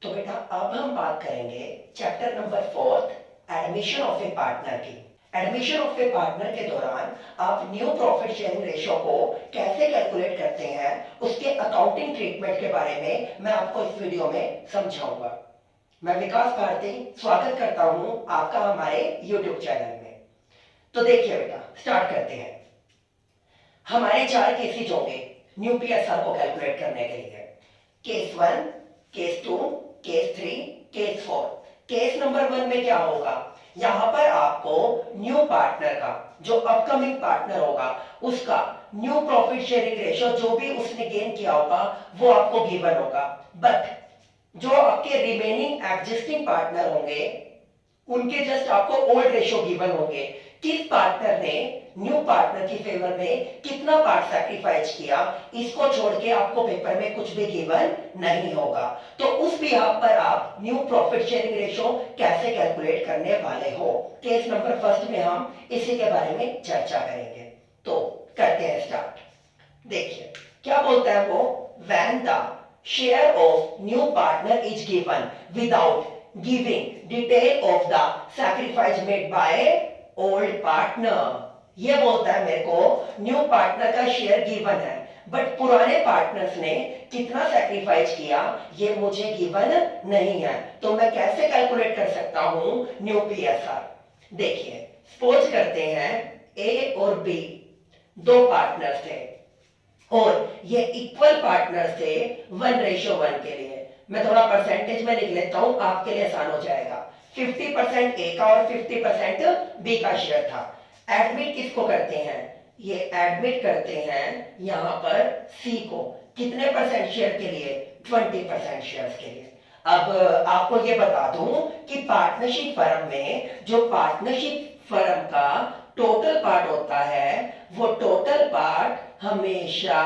तो बेटा अब हम बात करेंगे chapter number 4 admission of a partner की। एडमिशन ऑफ ए पार्टनर के दौरान आप न्यू प्रॉफिट शेयरिंग रेशियो को कैसे कैलकुलेट करते हैं उसके अकाउंटिंग ट्रीटमेंट के बारे में मैं आपको इस वीडियो में समझाऊंगा। मैं विकास भारती स्वागत करता हूं आपका हमारे YouTube चैनल में। तो देखिए बेटा स्टार्ट करते हैं। हमारे 4 केसेज होंगे न्यू पीएसआर को कैलकुलेट करने के लिए। Case 1, case 2, case 3, case 4। Case number 1 में क्या होगा, यहां पर आपको न्यू पार्टनर का जो अपकमिंग पार्टनर होगा उसका न्यू प्रॉफिट शेयरिंग रेशियो जो भी उसने गेन किया होगा वो आपको गिवन होगा। बट जो आपके रिमेनिंग एग्जिस्टिंग पार्टनर होंगे उनके जस्ट आपको ओल्ड रेशियो गिवन होंगे। किस पार्टनर ने न्यू पार्टनर की फेवर में कितना पार्ट सैक्रिफाइस किया, इसको छोड़ के आपको पेपर में कुछ भी गिवन नहीं होगा। तो उस बिहाफ पर आप न्यू प्रॉफिट शेयरिंग रेशियो कैसे कैलकुलेट करने वाले हो, केस नंबर 1 में हम इसी के बारे में चर्चा करेंगे। तो करते हैं स्टार्ट। देखिए क्या बोलता है वो, when the share of new partner is given without giving detail of the sacrifice made by old partner. ये बोलता है मेरे को न्यू पार्टनर का शेयर गिवन है बट पुराने पार्टनर्स ने कितना सैक्रिफाइस किया ये मुझे गिवन नहीं है। तो मैं कैसे कैलकुलेट कर सकता हूं न्यू पीएसआर। देखिए सपोज करते हैं ए और बी दो पार्टनर्स थे और ये इक्वल पार्टनर्स थे 1:1 के लिए। मैं थोड़ा परसेंटेज में लिख लेता हूं आपके लिए आसान हो जाएगा। 50% ए का और 50% बी का शेयर था। एडमिट किसको करते हैं, ये एडमिट करते हैं यहां पर सी को कितने परसेंट शेयर के लिए, 20% शेयर्स के लिए। अब आपको ये बता दूं कि पार्टनरशिप फर्म में जो पार्टनरशिप फर्म का टोटल पार्ट होता है वो टोटल पार्ट हमेशा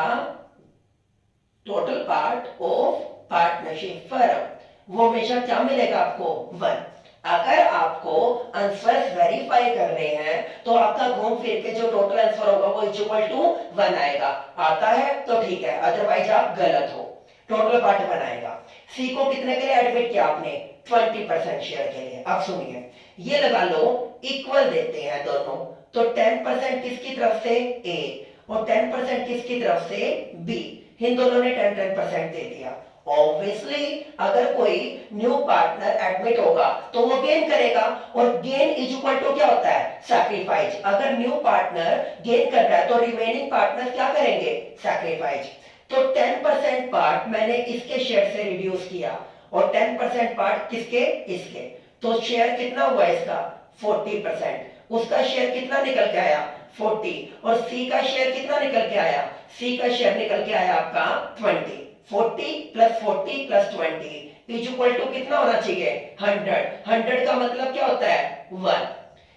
total part of partnership firm वो हमेशा क्या मिलेगा आपको, 1। अगर आपको आंसर्स वेरीफाई कर रहे हैं तो आपका घूम फिर के जो टोटल आंसर होगा वो इक्वल टू 1 आएगा। आता है तो ठीक है, अदरवाइज आप गलत हो। टोटल पार्ट बनाएगा। सी को कितने के लिए एडमिट किया आपने, 20% शेयर के लिए। अब सुनिए ये लगा लो इक्वल देते हैं दोनों, तो 10% किसकी तरफ से, ए, और 10% किसकी तरफ से, बी। इन दोनों ने 10% दे दिया। ऑब्वियसली अगर कोई न्यू पार्टनर एडमिट होगा तो वो गेन करेगा और गेन इज इक्वल टू क्या होता है, सैक्रिफाइस। अगर न्यू पार्टनर गेन कर रहा है तो रिमेनिंग पार्टनर क्या करेंगे, सैक्रिफाइस। तो 10% पार्ट मैंने इसके शेयर से रिड्यूस किया और 10% पार्ट किसके, इसके। तो शेयर कितना हुआ इसका, 40%। उसका शेयर कितना निकल के आया, 40। और सी का शेयर कितना निकल के आया, सी का शेयर निकल के आया आपका 20। 40 + 40 + 20 इज इक्वल टू कितना होना चाहिए, 100। 100 का मतलब क्या होता है, 1।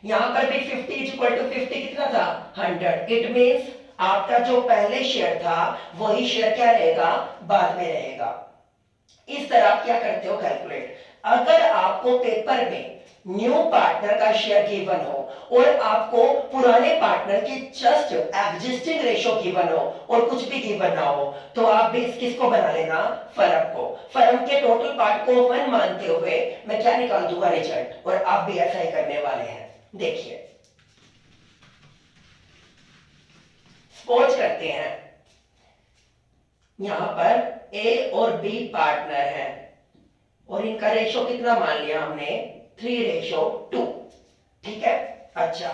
यहां पर भी 50 इज इक्वल टू 50 कितना था, 100। इट मींस आपका जो पहले शेयर था वही शेयर क्या रहेगा, बाद में रहेगा। इस तरह आप क्या करते हो कैलकुलेट। अगर आपको पेपर में न्यू पार्टनर का शेयर गिवन हो और आपको पुराने पार्टनर की जस्ट एग्जिस्टिंग रेशियो गिवन हो और कुछ भी गिवन ना हो तो आप बेस किसको बना लेना, फर्म को। फर्म के टोटल पार्ट को 1 मानते हुए मैं क्या निकाल दूंगा, रिजल्ट। और आप भी ऐसा ही करने वाले हैं। देखिए सपोज करते हैं यहां पर ए और बी पार्टनर है और इनका रेशियो कितना मान लिया हमने, 3:2। ठीक है। अच्छा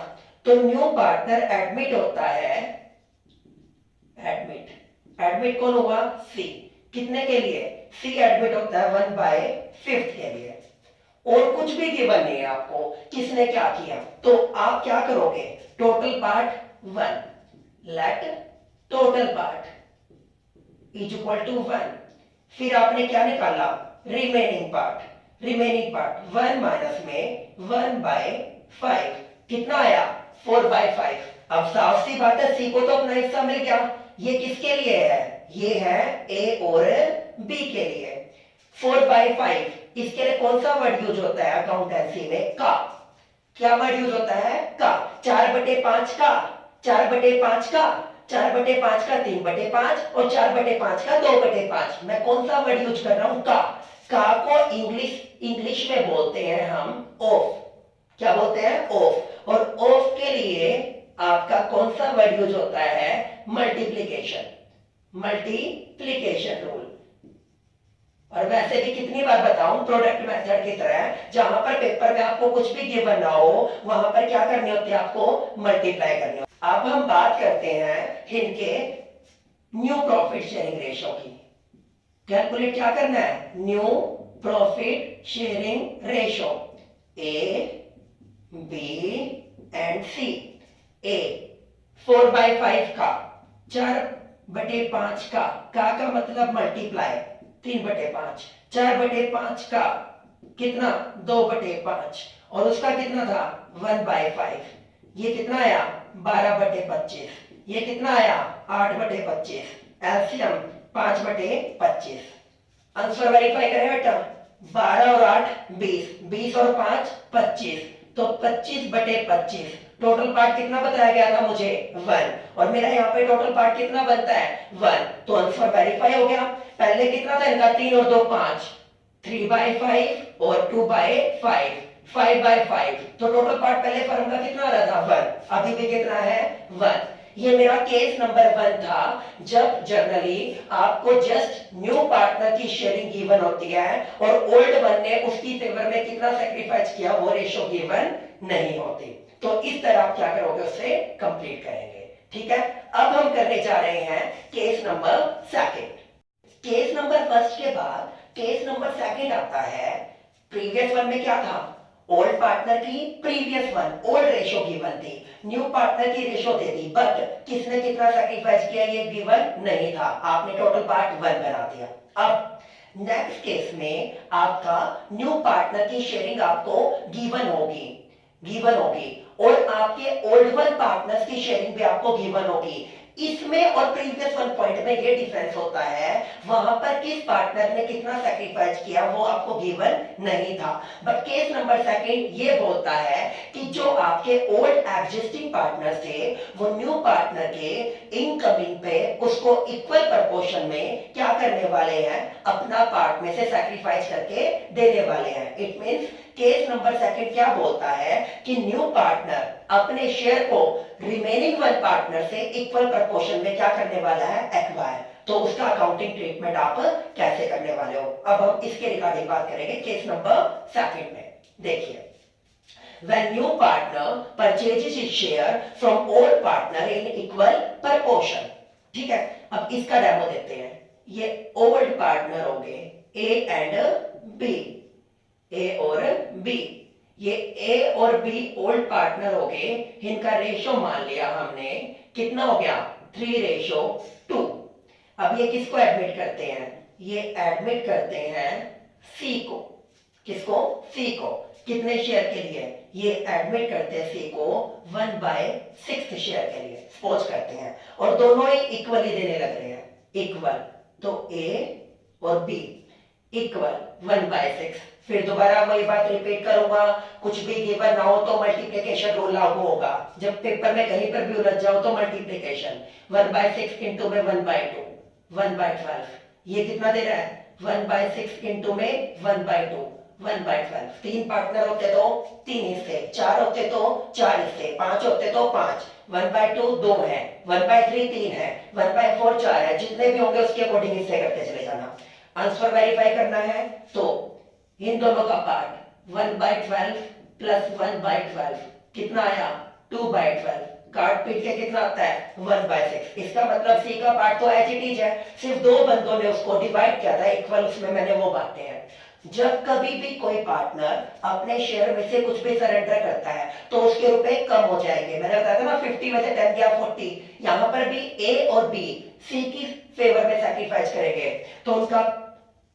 तो न्यू पार्टनर एडमिट होता है, एडमिट कौन हुआ, सी। कितने के लिए, सी एडमिट होता है 1/5 के लिए और कुछ भी गिवन नहीं है आपको किसने क्या किया। तो आप क्या करोगे, total part 1, let total part is equal to 1। फिर आपने क्या निकाला, रिमेनिंग पार्ट। 1 माइनस में 1/5 कितना आया, 4/5। अब साफ सी बात है सी को तो अपना हिस्सा मिल गया। ये किसके लिए है, ये है ए और बी के लिए। 4/5 इसके लिए कौन सा वर्ड यूज होता है अकाउंटेंसी में, का। क्या वर्ड यूज होता है, का। 4/5 का, 4/5 का, 4/5 का 3/5 और 4/5 का 2/5। मैं कौन सा वर्ड यूज कर रहा हूं, का। का को इंग्लिश में बोलते हैं हम ऑफ। क्या बोलते हैं? ऑफ। और ऑफ के लिए आपका कौन सा वर्ड यूज होता है? मल्टीप्लीकेशन। Multiplication rule. और वैसे भी कितनी बार बताऊं, प्रोडक्ट मेथड की तरह जहां पर पेपर में आपको कुछ भी गिवन ना हो वहां पर क्या करनी होती है? आपको मल्टीप्लाई करनी होती है। अब हम बात करते हैं इनके न्यू प्रॉफिट शेयरिंग रेशियो की। कैलकुलेट क्या करना है? New profit sharing ratio. A, B and C. A 4/5 का, 4/5 का मतलब मल्टीप्लाई 3/5, 4/5 का कितना? 2/5, और उसका कितना था? 1/5। ये कितना आया? 12/25। ये कितना आया? 8/25। एलसीएम 5/25। आंसर वेरीफाई करें बेटा। 12 और 8 20, 20 और 5 25, तो 25/25। टोटल पार्ट कितना बताया गया था मुझे? 1। और मेरा यहाँ पे टोटल पार्ट कितना बनता है? 1। तो आंसर वेरीफाई हो गया। पहले कितना था इनका? 3 और 2 5, 3/5 और 2/5, 5/5। तो टोटल पार्ट पहले फर्म का कितना आ रहा था? 1। अभी भी कितना है? 1। ये मेरा केस नंबर 1 था, जब जनरली आपको जस्ट न्यू पार्टनर की शेयरिंग गिवन होती है और ओल्ड वन ने उसकी फेवर में कितना सैक्रिफाइस किया वो रेशियो गिवन नहीं होती। तो इस तरह आप क्या करोगे? उससे कंप्लीट करेंगे। ठीक है, अब हम करने जा रहे हैं केस नंबर 2। केस नंबर 1 के बाद केस नंबर 2 आता है। प्रीवियस वन में क्या था? ओल्ड पार्टनर की previous one old ratio given थी, न्यू पार्टनर की रेशियो दे दी, बट किसने कितना सैक्रिफाइस किया ये गिवन नहीं था। आपने टोटल पार्ट 1 बना दिया। अब नेक्स्ट केस में आपका न्यू पार्टनर की शेयरिंग आपको गिवन होगी और आपके ओल्ड वन पार्टनर्स की शेयरिंग भी आपको गिवन होगी। इसमें और प्रीवियस वन पॉइंट में ये डिफरेंस होता है, वहां पर किस पार्टनर ने कितना सैक्रिफाइस किया वो आपको गिवन नहीं था। बट केस नंबर 2 ये बोलता है कि जो आपके ओल्ड एग्जिस्टिंग पार्टनर थे वो न्यू पार्टनर के इनकमिंग पे उसको इक्वल प्रपोर्शन में क्या करने वाले हैं? अपना पार्ट में से सैक्रिफाइस करके देने वाले हैं। इट मींस केस नंबर 2 क्या बोलता है कि न्यू पार्टनर अपने शेयर को रिमेनिंग वन पार्टनर से इक्वल प्रपोर्शन में क्या करने वाला है? एक्वायर। तो उसका अकाउंटिंग ट्रीटमेंट आप कैसे करने वाले हो? अब हम इसके रिगार्डिंग बात करेंगे केस नंबर 2 में। देखिए, when new partner purchases his share from old partner in equal proportion। ठीक है, अब इसका डेमो देते हैं। ये ओल्ड पार्टनर हो गए ए एंड बी, ए और बी। ये ए और बी ओल्ड पार्टनर हो गए, इनका रेशियो मान लिया हमने, कितना हो गया? 3:2। अब ये किसको एडमिट करते हैं? ये एडमिट करते हैं सी को। किसको? सी को। कितने शेयर के लिए? ये एडमिट करते हैं सी को 1/6 शेयर के लिए सपोज करते हैं, और दोनों ही इक्वली देने लग रहे हैं, इक्वल। तो ए और बी इक्वल 1/6। फिर दोबारा वही बात रिपीट करूंगा, कुछ भी गिवन ना हो तो मल्टीप्लिकेशन रूल लागू होगा। जब पेपर में कहीं पर भी उलझ जाओ तो मल्टीप्लिकेशन 1/6 इंटू में 1/2, 1/12। ये कितना दे रहा है? 1/6 इंटू में 1/2, 1/12। 3 पार्टनर होते तो 3 हिस्से, 4 होते तो 4 हिस्से, 5 होते तो 5, 1/2 2 है, 1/3 3 है, 1/4 4 है। जितने भी होंगे उसके अकॉर्डिंग हिस्से करते चले जाना। आंसर वेरीफाई करना है तो इन दोनों का पार्ट 1/12 प्लस 1/12 कितना आया? 2/12। काट पीट के कितना आता है? 1/6। इसका मतलब सी का पार्ट तो एज इट इज है, सिर्फ दो बंदों ने उसको डिवाइड किया था इक्वल, उसमें मैंने वो बातें हैं। जब कभी भी कोई पार्टनर अपने शेयर में से कुछ भी सरेंडर करता है तो उसके रुपए कम हो जाएंगे। मैंने बताया था ना 50 में से 10 गया 40। यहां पर भी ए और बी सी की फेवर में सैक्रिफाइस करेंगे तो उनका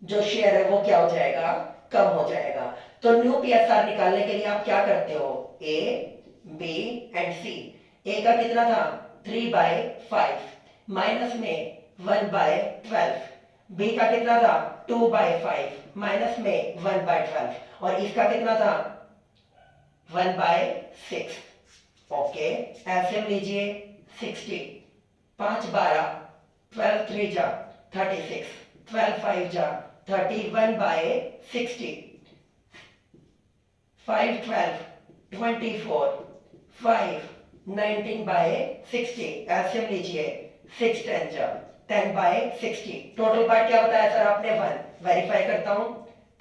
जो शेयर है वो क्या हो जाएगा? कम हो जाएगा। तो न्यू पीएसआर निकालने के लिए आप क्या करते हो? ए बी एंड सी। ए का कितना था? 3/5 माइनस में 1/12। बी का कितना था? 2/5 माइनस में 1/12 और इसका कितना था? 1/6। ओके, एलसीएम लीजिए 60, 5 12, 12 3 जा 36, 12 5 जा 31/60, 5 12 24, 5 19/60, एलसीएम लीजिए, 6 10 जा 10/60, टोटल पार्ट क्या बताया सर आपने 1, वेरीफाई करता हूं,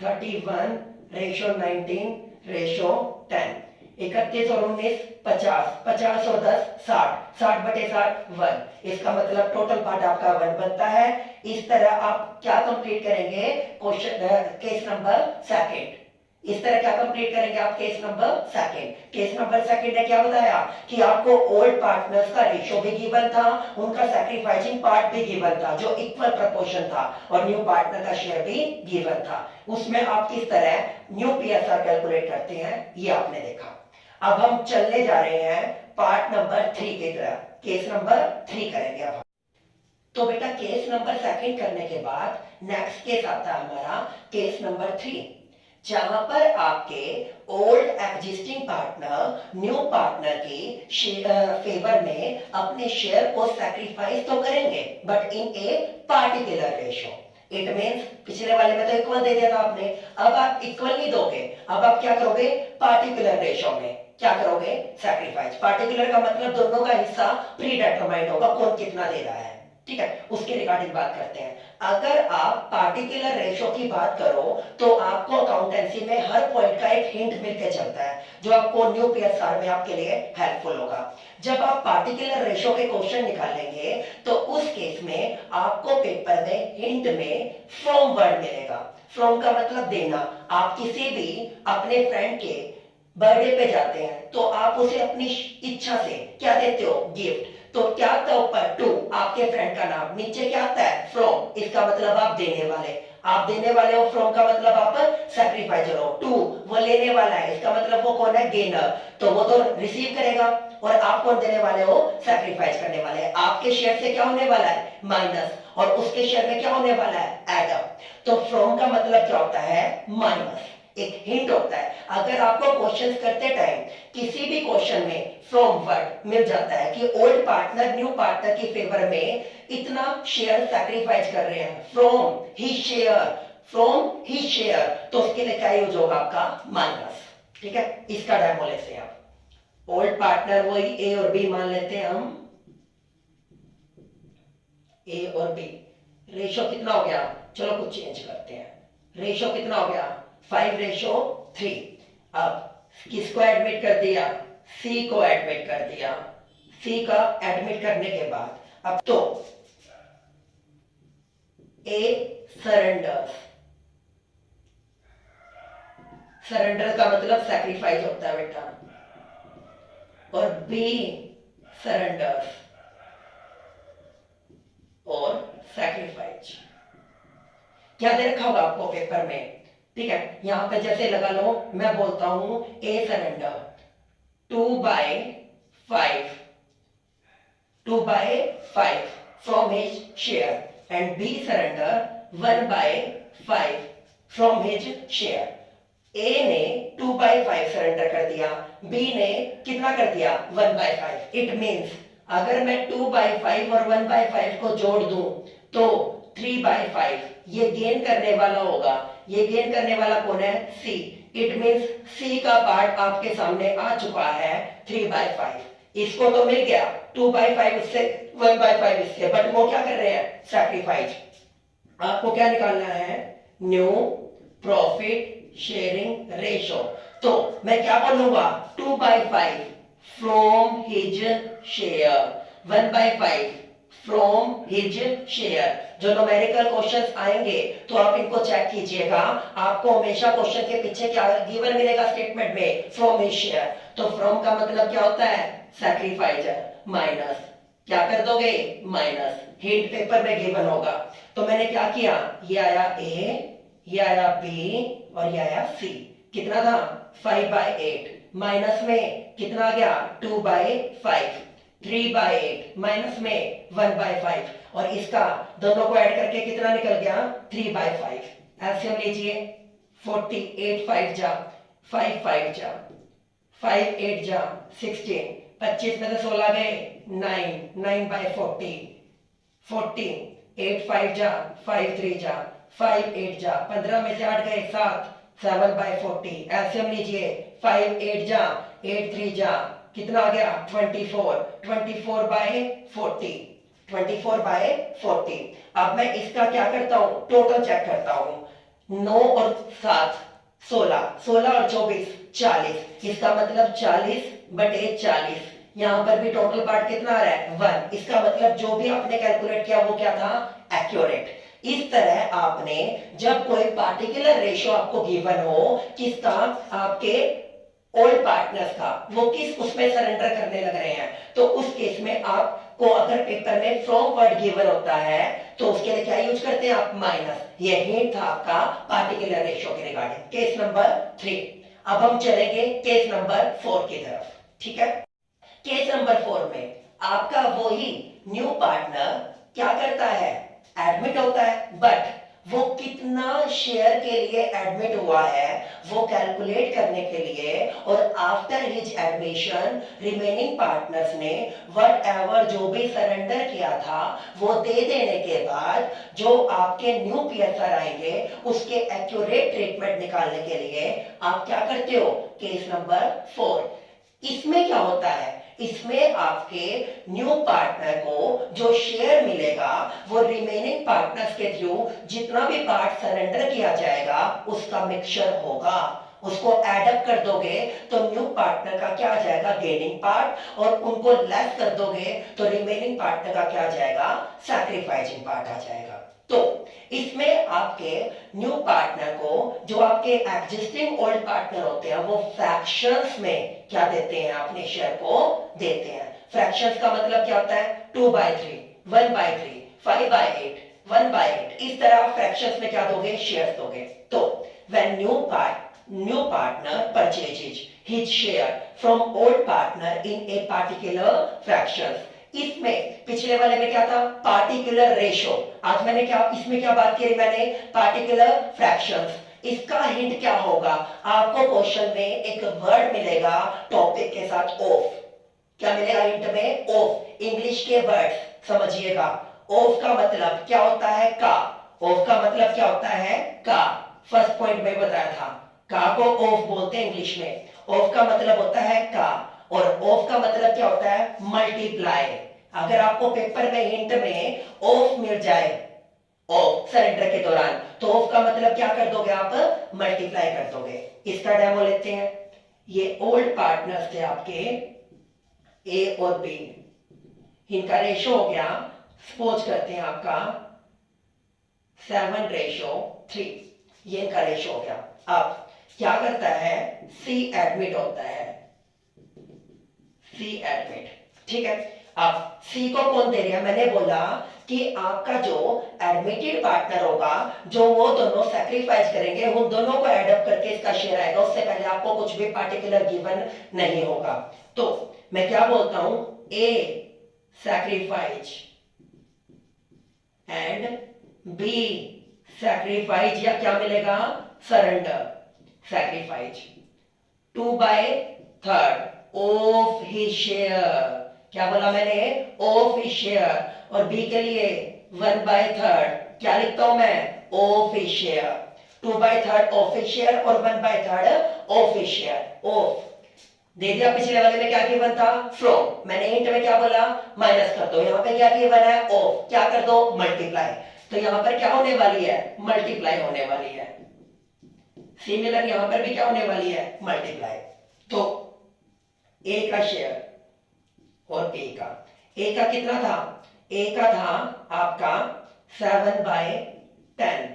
31/19/10, 31 और 19 50, 50 और 10 60, 60/60 1, इसका मतलब टोटल पार्ट आपका 1 बनता है। इस तरह आप क्या कंप्लीट करेंगे क्वेश्चन केस नंबर सेकंड, इस तरह क्या कंप्लीट करेंगे आप case number second. Case number second ने क्या बताया कि आपको ओल्ड पार्टनर्स का रेशियो भी गिवन था, उनका सैक्रिफाइसिंग पार्ट भी गिवन था जो इक्वल प्रोपोर्शन था, और न्यू पार्टनर का शेयर भी गिवन था। उसमें आप किस तरह न्यू पीएसआर कैलकुलेट करते हैं ये आपने देखा। अब हम चलने जा रहे हैं पार्ट नंबर 3 की तरह, केस नंबर 3 करेंगे अब। तो बेटा केस नंबर सेकंड करने के बाद नेक्स्ट केस आता है हमारा केस नंबर 3, जहां पर आपके old existing partner new partner की फेवर में अपने शेयर को सैक्रिफाइस तो करेंगे but in a particular ratio. It means पिछले वाले में तो इक्वल दे दिया था आपने, अब आप इक्वल नहीं दोगे, अब आप क्या करोगे पार्टिकुलर रेशियो में क्या करोगे सैक्रिफाइस। पार्टिकुलर का मतलब दोनों का हिस्सा प्री डिटरमाइंड होगा, कौन कितना दे रहा है, ठीक है, उसके रिगार्डिंग बात करते हैं। अगर आप पार्टिकुलर रेशो की बात करो तो आपको अकाउंटेंसी में हर पॉइंट का एक हिंट मिलकर चलता है जो आपको न्यू पीएसआर में आपके लिए हेल्पफुल होगा। जब आप पार्टिकुलर रेशो के क्वेश्चन निकालेंगे तो उस केस में आपको पेपर में हिंट में फ्रॉम वर्ड मिलेगा। फ्रॉम का मतलब देना। आप किसी भी अपने फ्रेंड के बर्थडे पे जाते हैं तो आप उसे अपनी इच्छा से क्या देते हो गिफ्ट, तो क्या आता है ऊपर टू आपके फ्रेंड का नाम, नीचे क्या आता है फ्रॉम, इसका मतलब आप देने वाले, आप देने वाले हो, फ्रॉम का मतलब आप सैक्रिफाइसर हो, टू वो लेने वाला है, इसका मतलब वो कौन है गेनर, तो वो तो रिसीव करेगा, और आप कौन देने वाले हो सैक्रिफाइस करने वाले हैं। आपके शेयर से क्या होने वाला है माइनस, और उसके शेयर में क्या होने वाला है एड अप। तो फ्रॉम का मतलब क्या होता है माइनस, एक हिंट होता है। अगर आपको क्वेश्चंस करते टाइम किसी भी क्वेश्चन में फ्रॉम वर्ड मिल जाता है कि ओल्ड पार्टनर न्यू पार्टनर की फेवर में इतना शेयर सैक्रिफाइस कर रहे हैं from he share, from he share, तो उसके लिए क्या यूज होगा आपका माइनस, ठीक है। इसका डेमो लेते हैं आप। ओल्ड पार्टनर वही ए और बी मान लेते हैं हम, ए और बी, रेशो कितना हो गया, चलो कुछ चेंज करते हैं, रेशो कितना हो गया 5:3। अब किसको एडमिट कर दिया, सी को एडमिट कर दिया, सी का एडमिट करने के बाद अब तो ए सरेंडर, सरेंडर का मतलब सैक्रिफाइस होता है बेटा, और बी सरेंडर और सैक्रिफाइस। क्या दे रखा होगा आपको पेपर में, ठीक है, यहां पे जैसे लगा लो मैं बोलता हूं ए surrender 2/5, 2/5 from his share and B surrender 1/5 from his share। A ने 2/5 सरेंडर कर दिया, B ने कितना कर दिया 1/5। इट मींस अगर मैं 2/5 और 1/5 को जोड़ दूं तो 3/5 ये गेन करने वाला होगा, ये गेन करने वाला कौन है सी। इट मींस सी का पार्ट आपके सामने आ चुका है 3/5। इसको तो मिल गया 2/5 इससे 1/5 इससे, बट वो क्या कर रहे हैं सैक्रिफाइस। आपको क्या निकालना है न्यू प्रॉफिट शेयरिंग रेशो। तो मैं क्या बोलूंगा 2/5 from his share, 1/5 from his share. जो न्यूमेरिकल क्वेश्चंस आएंगे तो आप इनको चेक कीजिएगा, आपको हमेशा क्वेश्चन के पीछे क्या गिवन मिलेगा स्टेटमेंट में फ्रॉम हिज शेयर। तो फ्रॉम का मतलब क्या होता है सैक्रिफाइजर, माइनस क्या कर दोगे माइनस, हिंट पेपर में गिवन होगा। तो मैंने क्या किया, ये आया ए, ये आया बी और ये आया सी। कितना था 5/8, माइनस में कितना आ गया 2/5, 3/8 माइनस में 1/5, और इसका दोनों को ऐड करके कितना निकल गया 3/5। एलसीएम लीजिए 48 5 जा 5 5 जा 5 8 जा 16, 25 में से 16 गए 9, 9/40, 14, 8 5 जा 5 3 जा 5 8 जा 15 में से 8 गए 7, 7/40। एलसीएम लीजिए, 5 8 जा 8 3 जा कितना आ गया 24, 24/40, 24/40। अब मैं इसका क्या करता हूं, टोटल चेक करता हूं। 9 और 7 16, 16 और 24 40। इसका मतलब 40/40। यहां पर भी टोटल पार्ट कितना आ रहा है 1। इसका मतलब जो भी आपने कैलकुलेट किया वो क्या था, एक्यूरेट। इस तरह आपने जब कोई पार्टिकुलर रेशियो आपको गिवन हो किसका, आपके ओल्ड पार्टनर्स का, वो किस उसमें सरेंडर करने लग रहे हैं, तो उस केस में आपको अगर पेपर में फ्रॉम वर्ड गिवन होता है तो उसके लिए क्या यूज करते हैं आप, माइनस। ये हिंट था आपका पार्टिकुलर रेशियो के रिगार्डिंग। Case number 3। अब हम चलेंगे केस नंबर 4 की तरफ, ठीक है। केस नंबर 4 में आपका वही न्यू पार्टनर क्या करता है, एडमिट होता है, बट वो कितना शेयर के लिए एडमिट हुआ है वो कैलकुलेट करने के लिए, और after his admission remaining partners ने वट एवर जो भी सरेंडर किया था वो दे देने के बाद जो आपके न्यू पीएसआर आएंगे उसके एक्यूरेट ट्रीटमेंट निकालने के लिए आप क्या करते हो, केस नंबर 4। इसमें क्या होता है, इसमें आपके न्यू पार्टनर को जो शेयर मिलेगा वो रिमेनिंग पार्टनर्स के थ्रू जितना भी पार्ट सरेंडर किया जाएगा उसका मिक्सचर होगा। उसको एड अप कर दोगे तो न्यू पार्टनर का क्या आ जाएगा, गेनिंग पार्ट, और उनको लेस कर दोगे तो रिमेनिंग पार्टनर का क्या आ जाएगा, सैक्रिफाइसिंग पार्ट आ जाएगा। तो इसमें आपके न्यू पार्टनर को जो आपके एग्जिस्टिंग ओल्ड पार्टनर होते हैं वो फ्रैक्शंस में क्या देते हैं, अपने शेयर को देते हैं। फ्रैक्शंस का मतलब क्या होता है, 2/3, 1/3, 5/8, 1/8। इस तरह फ्रैक्शंस में क्या दोगे, शेयर्स दोगे। तो when new partner purchases his share from old partner in a particular fractions, इसमें पिछले वाले में क्या था, पार्टिकुलर रेशो। आज मैंने क्या, इसमें क्या बात की मैंने, पार्टिकुलर फ्रैक्शंस। इसका हिंट क्या होगा, आपको क्वेश्चन में एक वर्ड मिलेगा टॉपिक के साथ, ऑफ। क्या मिलेगा हिंट में, ऑफ। इंग्लिश के वर्ड्स समझिएगा। ऑफ का मतलब क्या होता है, का। ऑफ का मतलब क्या होता है, का। फर्स्ट पॉइंट में बताया था, का को ऑफ बोलते हैं इंग्लिश में। ऑफ का मतलब होता है का, और ऑफ का मतलब क्या होता है, मल्टीप्लाई। अगर आपको पेपर में हिंट में ऑफ मिल जाए, ऑफ सरेंडर के दौरान, तो ऑफ का मतलब क्या कर दोगे आप, मल्टीप्लाई कर दोगे। इसका डेमो लेते हैं। ये ओल्ड पार्टनर्स थे आपके ए और बी, इनका रेशो हो गया, सपोज करते हैं आपका 7/3, ये इनका रेशो हो गया। अब क्या करता है, सी एडमिट होता है, सी एडमिट, ठीक है। अब सी को कौन दे रहा है, मैंने बोला कि आपका जो एडमिटेड पार्टनर होगा, जो वो दोनों सैक्रिफाइस करेंगे, उन दोनों को एड अप करके इसका शेयर आएगा। उससे पहले आपको कुछ भी पार्टिकुलर गिवन नहीं होगा। तो मैं क्या बोलता हूं, ए सैक्रिफाइस एंड बी सैक्रिफाइस, या क्या मिलेगा, surrender. Sacrifice 2/3 of his share, क्या बोला मैंने, ऑफ हिज शेयर। और बी के लिए 1/3, क्या लिखता हूं मैं, of his share. 2/3 of his share और 1/3 ऑफ हिज शेयर। ऑफ दे दिया, पिछले वाले में क्या गिवन था, फ्रॉम। मैंने हिंट में क्या बोला, माइनस कर दो। यहां पे क्या गिवन है, ऑफ, क्या कर दो, मल्टीप्लाई। तो यहां पर क्या होने वाली है, मल्टीप्लाई होने वाली है। सिमिलर यहां पर भी क्या होने वाली है, मल्टीप्लाई। तो ए का शेयर और बी का, ए का कितना था, ए का था आपका 7/10,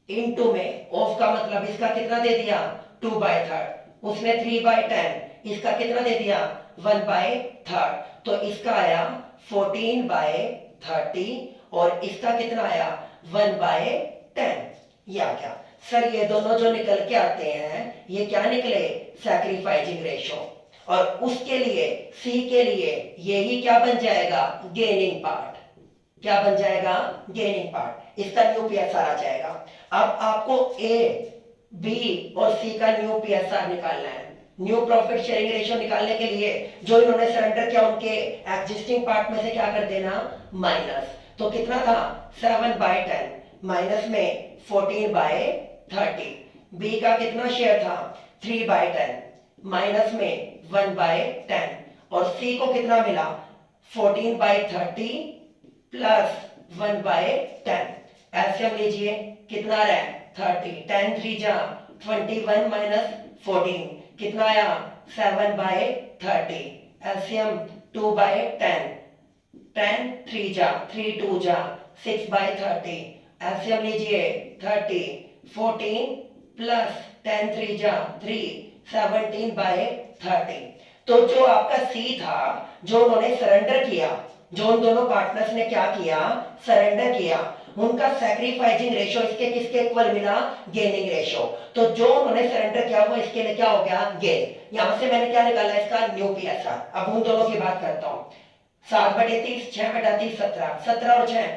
इनटू में ऑफ का मतलब इसका कितना दे दिया, 2/3, उसने 3/10, इसका कितना दे दिया, 1/3। तो इसका आया 14/30, और इसका कितना आया, 1/10। ये आ गया। सर ये दोनों जो निकल के आते हैं ये क्या निकले, सैक्रिफाइसिंग रेशो। और उसके लिए सी के लिए यही क्या बन जाएगा, गेनिंग पार्ट। क्या बन जाएगा, गेनिंग पार्ट। इसका न्यू पीएसआर आ जाएगा। अब आपको ए बी और सी का न्यू पीएसआर निकालना है। न्यू प्रॉफिट शेयरिंग रेशियो निकालने के लिए जो इन्होंने सरेंडर किया उनके एग्जिस्टिंग पार्ट में से क्या कर देना, माइनस। तो कितना था, 7/10 माइनस में 14/30। बी का कितना शेयर था? 3/10 माइनस में 1/10। और सी को कितना मिला? 14/30 प्लस 1/10। एलसीएम लीजिए, कितना रहा? 30। 10 3 जा 21 माइनस 14 कितना आया? 7/30। एलसीएम 2/10। 10 3 जा 3 2 जा 6/30। एलसीएम लीजिए 30 14 प्लस 10 3 जा 3 17/30। तो जो आपका सी था, जो उन्होंने सरेंडर किया, जो उन दोनों पार्टनर्स ने क्या किया? सरेंडर किया, उनका सैक्रिफाइसिंग रेशियो इसके किसके इक्वल मिला? Gaining ratio. तो जो उन्होंने सरेंडर किया वो इसके लिए क्या हो गया? गेन। यहां से मैंने क्या निकाला? इसका न्यू पीएसआर। अब उन दोनों की बात करता हूं। 7/30 6/30 17 17 और 6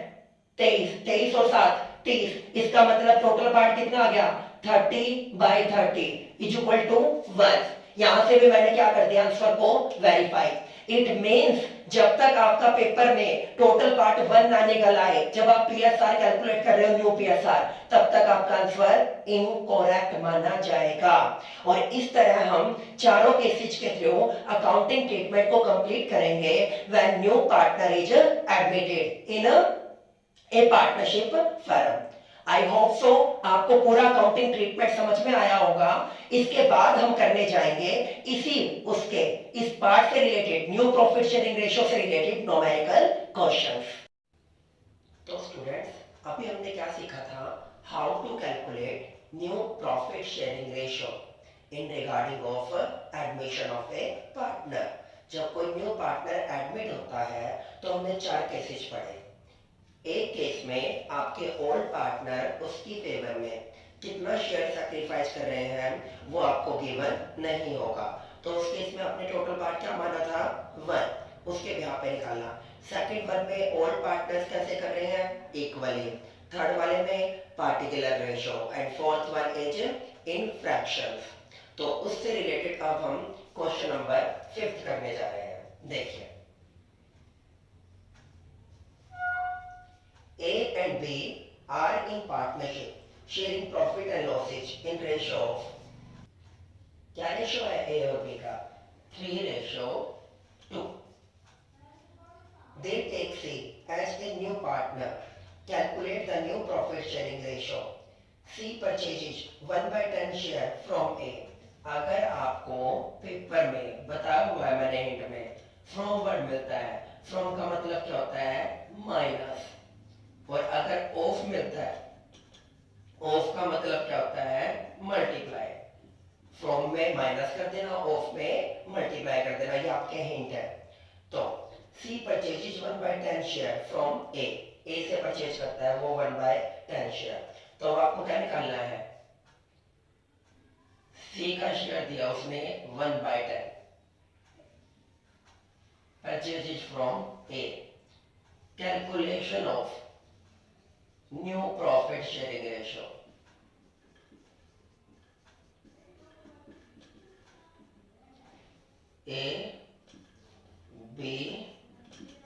23 23 और 7 30। इसका मतलब टोटल पार्ट कितना आ गया? 30/30 इज इक्वल टू 1। यहां से भी मैंने क्या कर दिया? आंसर को वेरीफाई। इट मींस जब तक आपका पेपर में टोटल पार्ट 1 ना निकल आए, जब आप पीएसआर कैलकुलेट कर रहे हो न्यू पीएसआर, तब तक आपका आंसर इनकरेक्ट माना जाएगा। और इस तरह हम चारों केसेस के थ्रू अकाउंटिंग ट्रीटमेंट को कंप्लीट करेंगे when new partner is admitted in A partnership firm. I hope so आपको पूरा अकाउंटिंग ट्रीटमेंट समझ में आया होगा। इसके बाद हम करने जाएंगे इस पार्ट से related, new profit sharing ratio से रिलेटेड न्यूमेरिकल क्वेश्चंस। तो स्टूडेंट्स, अभी हमने क्या सीखा था? How to calculate new profit sharing ratio in regarding of admission of a partner. जब कोई न्यू पार्टनर एडमिट होता है तो हमने 4 केसेस पढ़े। एक केस में आपके ओल्ड पार्टनर उसकी फेवर में कितना शेयर सैक्रिफाइस कर रहे हैं वो आपको गिवन नहीं होगा। तो उस केस में आपने टोटल पार्ट क्या माना था? 1। उसके बिहाफ पे निकालना। सेकंड वन में ओल्ड पार्टनर्स कैसे कर रहे हैं? इक्वली। थर्ड वाले में particular ratio and fourth one is in fractions. तो उससे रिलेटेड अब हम क्वेश्चन नंबर 5 करने जा रहे हैं। देखिए, A and B are in partnership, sharing profit and losses in ratio of, क्या रेशियो है A और B का? 3:2। They take C as a new partner. Calculate the new profit sharing ratio. C purchases 1/10 share from A. अगर आपको paper में बताया हुआ है मैंने हिंट में, फ्रॉम वर्ड मिलता है, फ्रॉम का मतलब क्या होता है? माइनस। और अगर ऑफ मिलता है, ऑफ का मतलब क्या होता है? मल्टीप्लाई। फ्रॉम में माइनस कर देना, ऑफ में मल्टीप्लाई कर देना, ये आपके हिंट है। तो सी परचेजेस 1/10 शेयर फ्रॉम ए से परचेज करता है वो 1/10 शेयर। तो अब आपको क्या निकालना है? सी का शेयर दिया उसने 1/10, purchases from A. Calculation of new profit sharing ratio. A B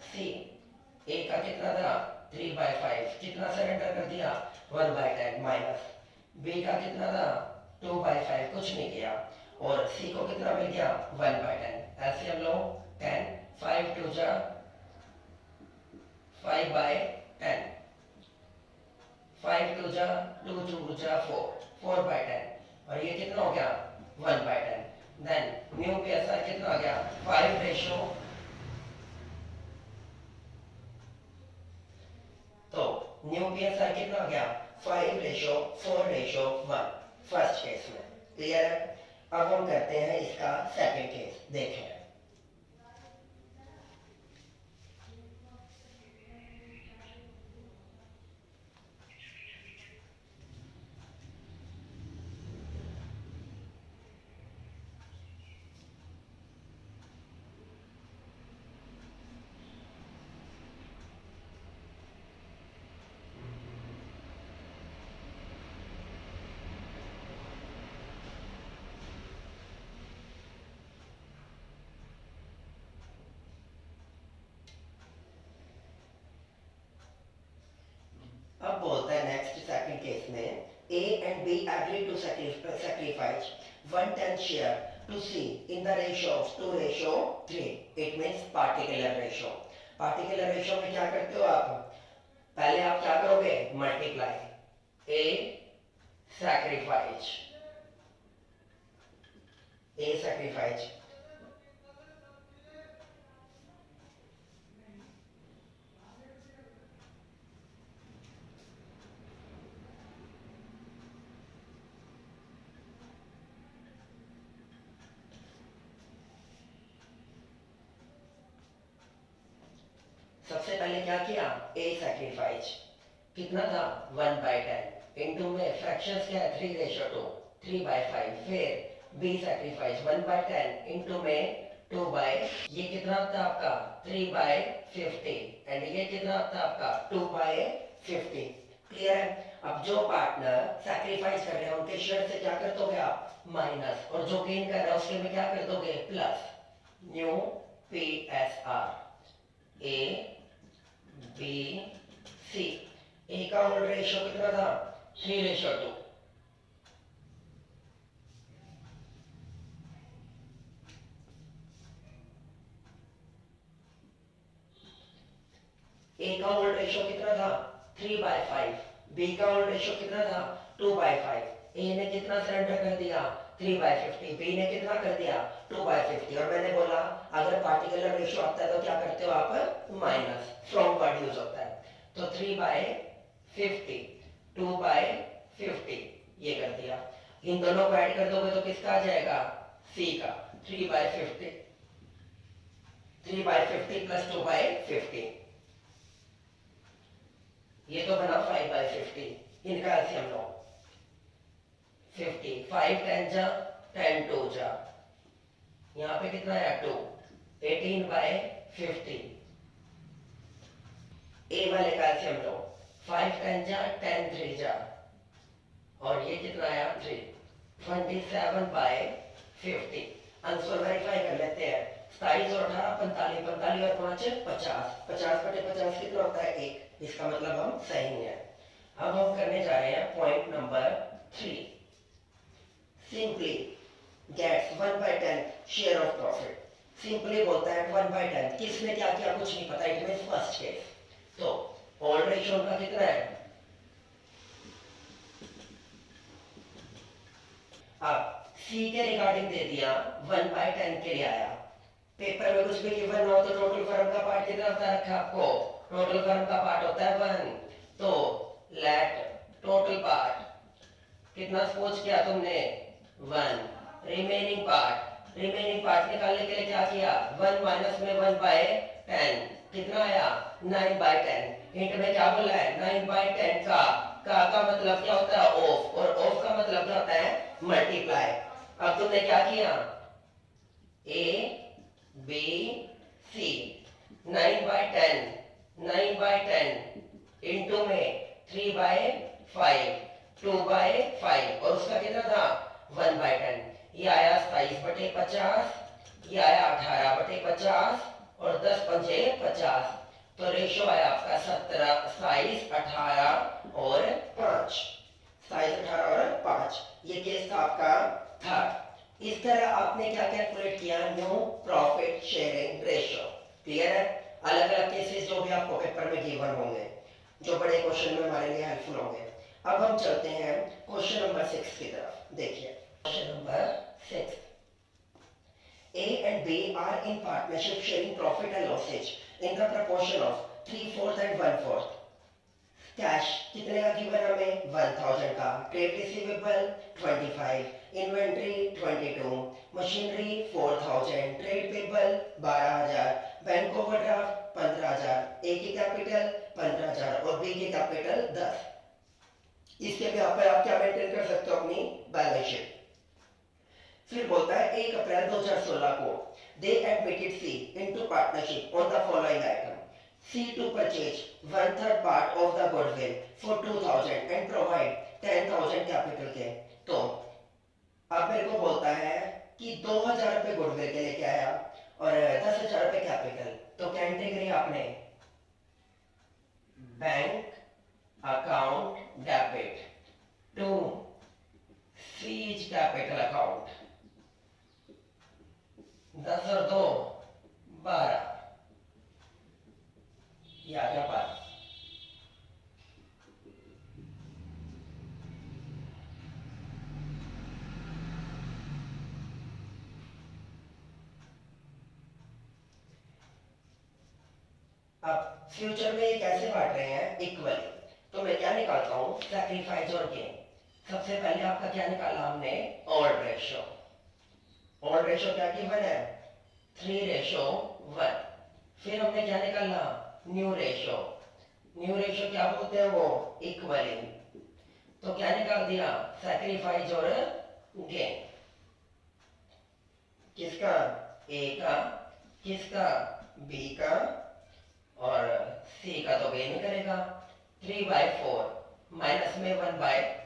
C. A का कितना था? 3/5। कितना सरेंडर कर दिया? 1/10 माइनस। बी का कितना था? 2/5, कुछ नहीं किया। और सी को कितना मिल गया? 1/10। एलसीएम लो, 10 5 2 जा 5/10, 5 2 जा 2 2 जा 4 4/10। और ये कितना हो गया? 1/10। देन न्यू पीएसआर कितना आ गया? 5 रेशियो। तो न्यू पीएसआर कितना आ गया? 5:4:1 फर्स्ट केस में। क्लियर है? अब हम करते हैं इसका सेकंड केस। देखें, अब बोलता है नेक्स्ट केस में A and B agreed to sacrifice 1/10 share to C in the ratio of 2:3. It means particular ratio. particular ratio में क्या करते हो आप? पहले आप क्या करोगे? मल्टीप्लाई A sacrifice सबसे पहले क्या किया? A sacrifice कितना था? 1/10 इंटू में फ्रैक्शंस क्या है? 3:2 3/5 फिर B sacrifice 1/10 इंटू में 2/, ये कितना था आपका? 3/50 एंड ये कितना था आपका? 2/50. क्लियर है? अब जो पार्टनर सैक्रिफाइस कर रहे हैं उनके शेयर से क्या कर दोगे आप? माइनस, और जो गेन कर रहा है उसके में क्या कर दोगे? Plus. New PSR A B C. A का होल्ड रेशियो कितना था? 3:2. A का होल्ड रेशियो कितना था? 3/5. B का होल्ड रेशियो कितना था? 2/5. A ने कितना सरेंडर कर दिया? 3/50. B ने कितना कर दिया? 2/50. और मैंने बोला अगर पार्टिकुलर रेशियो आता है तो क्या करते हो आप? माइनस. फ्रॉम वर्ड यूज होता है. तो 3/50 2/50 ये कर दिया. इन दोनों को ऐड कर दोगे तो किसका आ जाएगा? C का. 3/50 प्लस 2/50 ये तो बना 5/50. इनका एलसीएम लो. 50 5 10 जा 10 2 जा. यहाँ पे कितना है? 2. 18/50. ए वाले का एलसीएम लो. 5 10 जा 10 3 जा, और ये कितना आया? 3. 27/50. आंसर वेरीफाई कर लेते हैं. 27 और 18 45, 45 और 5 50. 50/50 कितना होता है? 1. इसका मतलब हम सही है. अब हम करने जा रहे हैं point number 3. Simply gets 1/10 share of profit. Simply बोलता है 1/10. किसने क्या किया? कुछ नहीं पता. It means first case. तो होल्ड रेशियो का कितना है? अब सी के रिगार्डिंग दे दिया 1/10 के लिए आया. पेपर में कुछ भी गिवन ना हो तो टोटल फर्म का पार्ट कितना होता है रखा आपको? टोटल फर्म का पार्ट होता है 1. तो लेट टोटल पार्ट कितना सपोज किया तुमने? 1. रिमेनिंग पार्ट निकालने के लिए क्या किया? 1 माइनस में 1/10 कितना आया? 9/10. हिंट में क्या बोला है? 9/10 का मतलब क्या होता है? ऑफ, और ऑफ का मतलब क्या होता है? मल्टीप्लाई. अब तुमने क्या किया? A B C 9/10 इंटू में 3/5 2/5, और उसका कितना था? 1/10. ये आया 27/50. ये आया 18/50, और 10 पंजे 50. तो रेशियो आया आपका 17. 27 18 और 5. 27 18 और 5. ये केस था आपका थर्ड. इस तरह आपने क्या कैलकुलेट किया? New profit sharing ratio. Clear है? अलग अलग केसेस जो भी आपको पेपर में गिवन होंगे, जो बड़े क्वेश्चन में हमारे लिए हेल्पफुल होंगे. अब हम चलते हैं क्वेश्चन नंबर 6 की तरफ. देखिए question number 6. A and B are in partnership sharing profit and losses in the proportion of 3/4 and 1/4. Cash कितने का गिवन हमें? 1000 का. Trade receivable 25, inventory 22, machinery 4000, trade payable 12000, bank overdraft 15000, ए की कैपिटल 15000 और बी की कैपिटल 10. इसके भी आप क्या मेंटेन कर सकते हो? अपनी बैलेंस शीट. फिर बोलता है 1 अप्रैल 2016 को they admitted C into partnership on the following item. C to purchase 1/3 part of the goodwill for 2000 and provide 10,000 capital के. तो अब मेरे को बोलता है कि 2000 रुपए गुडविल के लेके आया और 10,000 रुपए कैपिटल. तो क्या एंट्री करी आपने? Bank account debit. To C's capital account, 10 और 2 12, ये आ गया पास। अब फ्यूचर में ये कैसे बांट रहे हैं इक्वली, तो मैं क्या निकालता हूं सैक्रिफाइस और गेन। सबसे पहले आपका क्या निकाला हमने ऑड रेशो। ऑड रेशो क्या गिवन है 3:1। फिर हमने क्या निकाला न्यू रेशो। न्यू रेशो क्या बोलते हैं वो इक्वली। तो क्या निकाल दिया सैक्रिफाइस और गेन। किसका ए का, किसका बी का, और सी का तो गेन करेगा। 3/4 माइनस में 1/,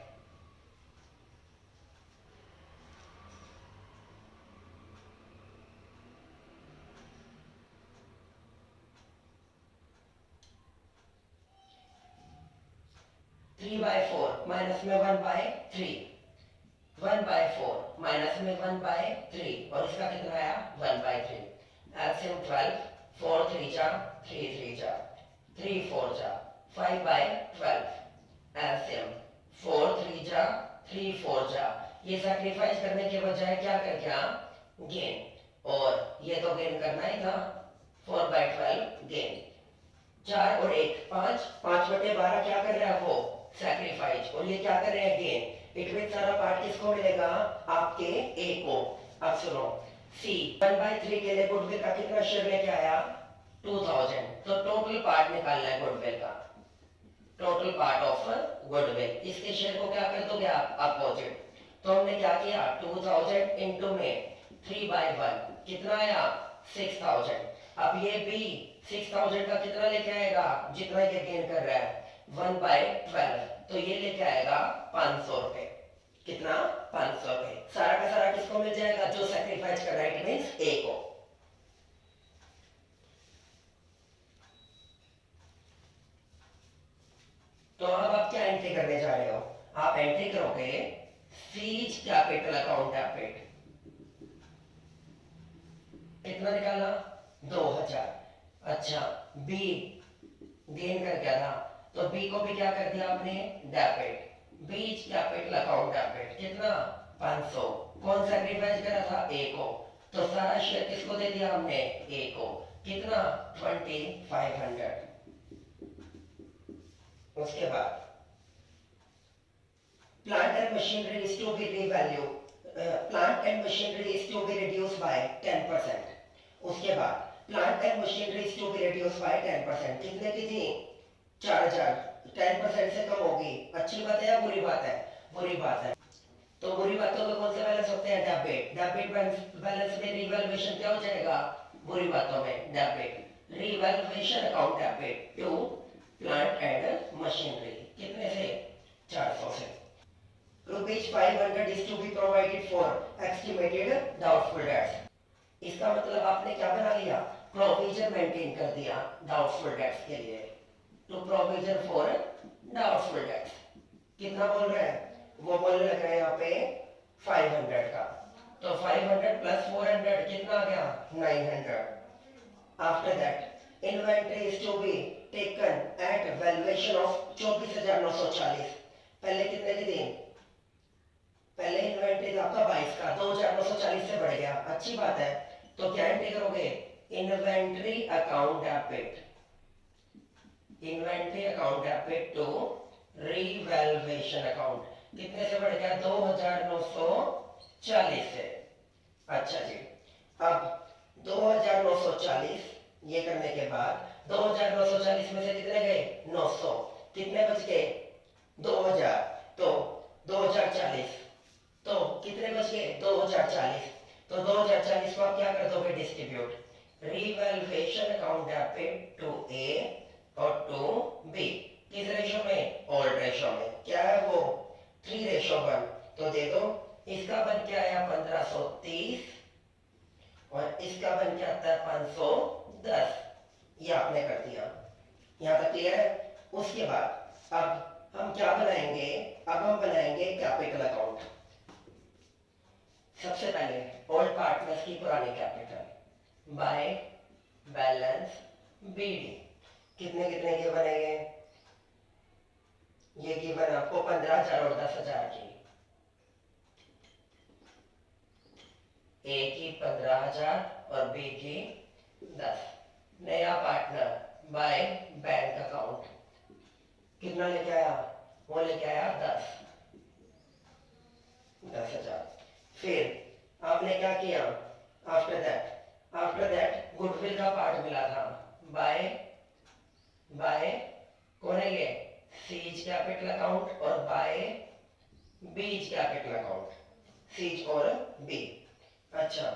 3/4 माइनस में 1/3, 1/4 माइनस में 1/3, और इसका कितना आया 1/3। एलसीएम 12, 4 3 जा 3 3 जा 3 4 जा 5/12। एलसीएम 4 3 जा 3 4 जा। ये सैक्रिफाइस करने के बजाय क्या कर गया गेन, और ये तो गेन करना ही था 4/12 गेन। 4 और 1 5, 5/12 क्या कर रहा है वो सैक्रिफाइस, और ये क्या कर रहे हैं गेन। इट मीन सारा पार्ट किसको मिलेगा आपके ए को। अब सुनो सी 1/3 के लिए गुडविल का कितना शेयर लेके आया 2000। तो टोटल पार्ट निकालना है गुडविल का, टोटल पार्ट ऑफ गुडविल। इसके शेयर को क्या कर दोगे आप अपोजिट। तो हमने क्या किया 2000 इंटू में 3/1 कितना आया 6000। अब ये भी 6000 का कितना लेके आएगा जितना ये गेन कर रहा है 1/12, तो ये लेके आएगा 500 रुपए। कितना 500 रुपए। सारा का सारा किसको मिल जाएगा जो सैक्रिफाइस कर रहा है, इट मींस ए को। तो अब आप क्या एंट्री करने जा रहे हो, आप एंट्री करोगे सीज कैपिटल अकाउंट डेबिट। कितना निकाला 2000। अच्छा बी गेन कर क्या था, तो बी को भी क्या कर दिया आपने डेबिट। बीच कैपिटल अकाउंट डेबिट कितना 500। कौन सैक्रिफाइस करा था ए को, तो सारा शेयर किसको दे दिया हमने ए को। कितना 2500। उसके बाद plant and machinery is to be revalued, plant and machinery is to be reduced by 10%। उसके बाद plant and machinery is to be reduced by 10%। कितने की थी 4000, 10% से कम होगी। अच्छी बात है या बुरी बात है, बुरी बात है। तो बुरी बातों में कौन से बैलेंस होते हैं डेबिट। डेबिट बैलेंस में रिवैल्यूएशन क्या हो जाएगा बुरी बातों में debit. Revaluation account debit to plant and machinery कितने से 400 से। Rupees 500 is to be provided for estimated doubtful debts. इसका मतलब आपने क्या बना लिया प्रोविजन मेंटेन कर दिया डाउटफुल डेट्स के लिए। To provision for doubtful debts कितना बोल रहे हैं, वो बोलने लग रहे हैं यहाँ पे 500 का। तो 500 प्लस 400 कितना आ गया 900। After that inventory is to be taken at valuation of 24940। पहले कितने की थी, पहले इन्वेंटरी था आपका 22 का, 2940 से बढ़ गया। अच्छी बात है। तो क्या एंट्री करोगे inventory account debit, inventory account debit to revaluation account. कितने से बढ़ गया 2940 से। अच्छा जी अब 2940 ये करने के बाद 2940 में से कितने गए 900, कितने बच गए 2000, तो 2040, तो कितने बच गए 2040। तो 2040 को आप क्या कर दोगे distribute. Revaluation account debit to A और टू बी। किस रेशो में ऑल्ड रेशो में। क्या है वो 3:1। तो दे दो। इसका बन के आया 1530 और इसका बन के आता है 510। ये आपने कर दिया। यहां तक क्लियर है। उसके बाद अब हम क्या बनाएंगे, अब हम बनाएंगे कैपिटल अकाउंट। सबसे पहले ओल्ड पार्टनर्स की पुरानी कैपिटल बाय बैलेंस बीडी। कितने कितने के बनेंगे, ये गिवन आपको 15,000 और 10,000 की। ए की 15,000 और बी की 10। नया पार्टनर बाय बैंक अकाउंट कितना लेके आया, वो लेके आया 10,000। फिर आपने क्या किया, आफ्टर दैट गुडविल का पार्ट मिला था बाय बाय कौन है ये, सीज कैपिटल अकाउंट और by B's capital account, C's और बी। अच्छा,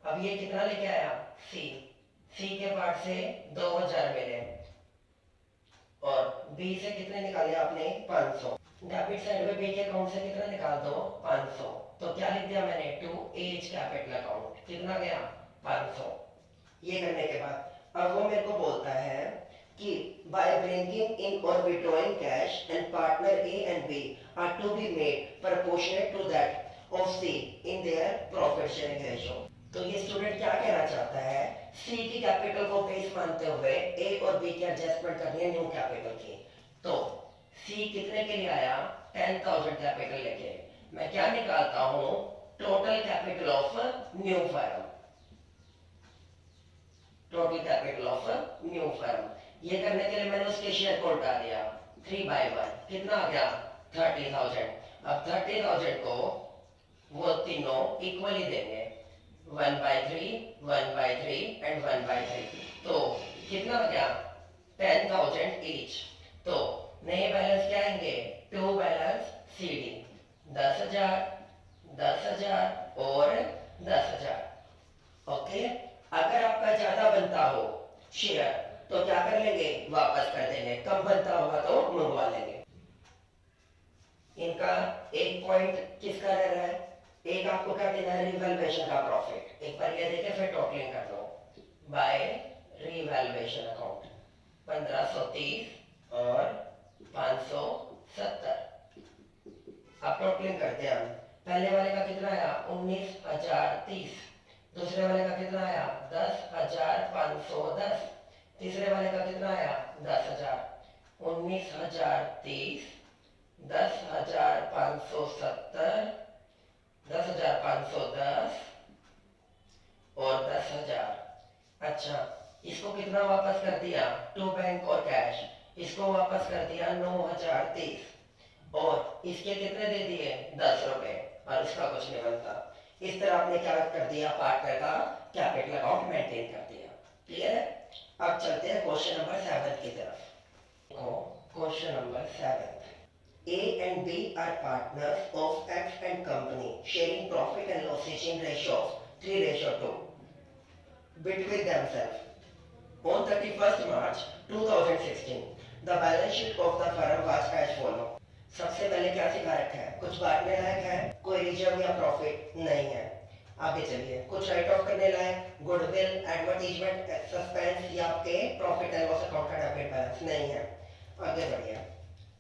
अब ये कितना लेके आया, सी के पार्ट से 2,000 मिले और बी से कितने निकाले आपने, 500। डेबिट साइड में बी के अकाउंट से कितना निकाल दो, 500। तो क्या लिख दिया मैंने, टू एज कैपिटल अकाउंट, कितना गया, 500। ये करने के बाद अब वो मेरे को बोलता है कि by bringing in or withdrawing cash and partner A and B are to be made proportionate to that of C in their profit sharing ratio। तो ये स्टूडेंट क्या कहना चाहता है, सी की कैपिटल को बेस मानते हुए ए और बी की एडजस्टमेंट करनी है न्यू कैपिटल की। तो सी कितने के लिए आया, 10,000 कैपिटल लेके। मैं क्या निकालता हूं, total capital of new firm, total capital of new firm. ये करने के लिए मैंने उसके शेयर को उल्टा दिया, 3/1 कितना आ गया, 30,000। अब 30,000 को वो तीनों इक्वली देंगे, 1/3, 1/3 एंड 1/3। तो कितना हो गया, 10,000 ईच। तो नए बैलेंस क्या आएंगे, टू बैलेंस सीडी, 10,000, 10,000 और 10,000। ओके, अगर आपका ज्यादा बनता हो शेयर तो क्या कर लेंगे, वापस कर देंगे, कम बनता होगा तो मंगवा लेंगे। इनका एक पॉइंट किसका रह रहा है, एक आपको क्या देना है, रिवैल्यूएशन का प्रॉफिट। एक बार ये देखे फिर टोटलिंग कर लो, बाय रिवैल्यूएशन अकाउंट 1530 और 570। अब टोटलिंग करते हैं हम, पहले वाले का कितना आया, 19,030, दूसरे वाले का कितना आया, 10,510, तीसरे वाले का कितना आया, 10,000। 19,030, 10,570, 10,510 और 10,000। अच्छा, इसको कितना वापस कर दिया, टू बैंक और कैश, इसको वापस कर दिया 9,030 और इसके कितने दे दिए, 10 रुपए, और इसका कुछ नहीं बनता। इस तरह आपने क्या कर दिया, पार्टनर का कैपिटल अकाउंट मेंटेन कर दिया। क्लियर है। अब चलते हैं क्वेश्चन नंबर 7 की तरफ। Question number 7, A and B are partners of X and company sharing profit and losses in ratio of 3:2 between themselves. On 31st March 2016, the balance sheet of the firm was as follow। सबसे पहले क्या सिखा रखा है, कुछ बांटने लायक है, कोई रिजर्व या प्रॉफिट नहीं है। आगे चलिए, कुछ राइट ऑफ करने लायक, गुडविल, एडवर्टीजमेंट, सस्पेंस या आपके प्रॉफिट एंड लॉस अकाउंट का डेबिट बैलेंस नहीं है। आगे बढ़िए,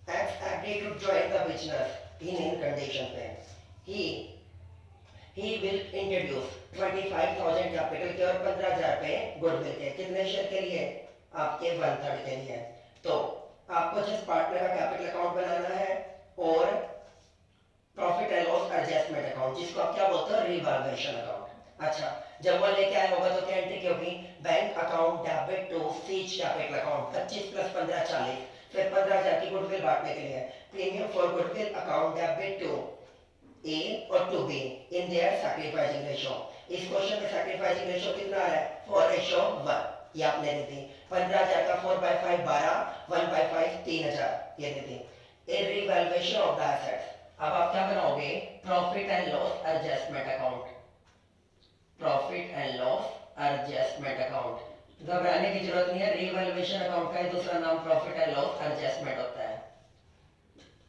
X agreed to join the business in condition पे he will introduce 25,000 कैपिटल के और 15,000 पे गुडविल के। कितने शेयर के लिए, आपके 1/3 के लिए। तो आपको जिस पार्टनर का कैपिटल अकाउंट बनाना है और profit and loss adjustment account, जिसको आप क्या बोलते हो, रिवैल्यूएशन अकाउंट। अच्छा, जब वो लेके आया होगा तो क्या एंट्री की होगी, bank account debit to C's capital account, 25 + 15 40, फिर 15,000 की गुडविल बांटने के लिए premium for goodwill account debit to A और to B in their sacrificing ratio. इस क्वेश्चन में सैक्रिफाइसिंग रेशियो कितना आ रहा है, 4:1। ये आपने दे दी, 15,000 का 4/5 12, 1/5 3,000 ये दे दी। ए रिवैल्यूएशन ऑफ द एसेट्स, अब आप क्या बनाओगे, profit and loss adjustment account, profit and loss adjustment account. घबराने की जरूरत नहीं है, रिवैल्यूएशन अकाउंट का दूसरा नाम प्रॉफिट एंड लॉस एडजस्टमेंट होता है।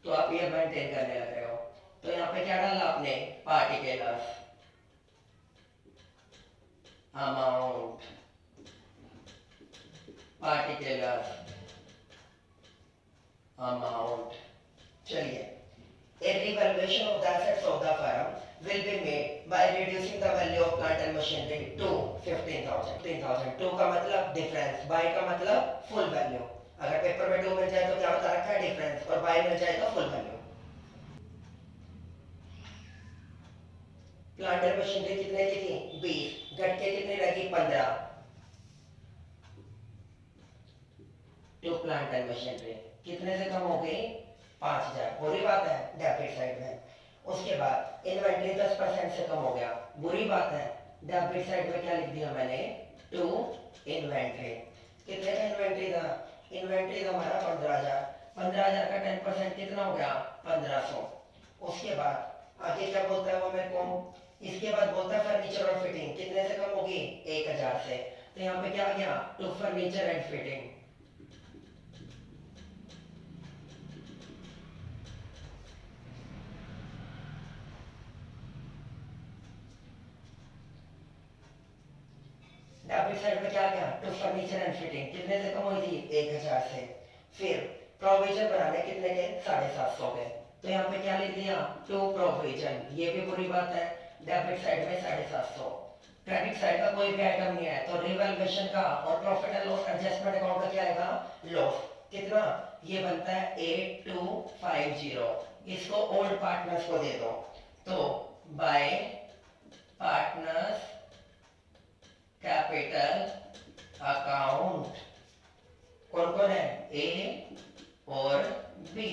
तो आप ये मेंटेन करने लग रहे हो। तो यहाँ पे क्या डाला आपने, पार्टिकुलर्स, अमाउंट, पार्टिकुलर्स, अमाउंट, चलिए, a revaluation of the assets of the firm will be made by reducing the value of plant and machinery to 15,000. 15,000 2 का मतलब डिफरेंस, बाय का मतलब फुल वैल्यू। अगर पेपर में 2 मिल जाए तो क्या बता रखा है डिफरेंस, और बाय मिल जाए तो full value. Plant and machinery कितने की थी 20, घट के कितनी रहेगी 15। टू प्लांट एंड मशीनरी कितने से कम हो गई 5,000, बुरी बात है डेबिट साइड में। उसके बाद इन्वेंट्री 10% से कम हो गया, बुरी बात है। डेबिट साइड में क्या लिख दिया मैंने, टू इन्वेंट्री। कितने का इन्वेंट्री था, इन्वेंट्री था हमारा 15,000, 15,000 का 10% कितना हो गया 1,500। उसके बाद आगे क्या बोलता है वो मेरे को, इसके बाद बोलता है फर्नीचर और फिटिंग कितने से कम होगी 1,000 से। तो यहाँ पे क्या आ गया, to furniture and fitting. Debit side में क्या आ गया, टू फर्नीचर एंड फिटिंग कितने से कम हुई थी 1,000 से। फिर प्रोविजन बनाने कितने के 750 के, तो यहाँ पे क्या लिख दिया टू प्रोविजन, ये भी बुरी बात है। डेबिट साइड में 750, क्रेडिट साइड का कोई भी आइटम नहीं है, तो रिवैल्यूएशन का और profit and loss adjustment account का क्या आएगा लॉस। कितना, ये बनता है 8250। इसको ओल्ड पार्टनर्स को दे दो, तो बाय पार्टनर्स कैपिटल अकाउंट कौन कौन है, ए और बी,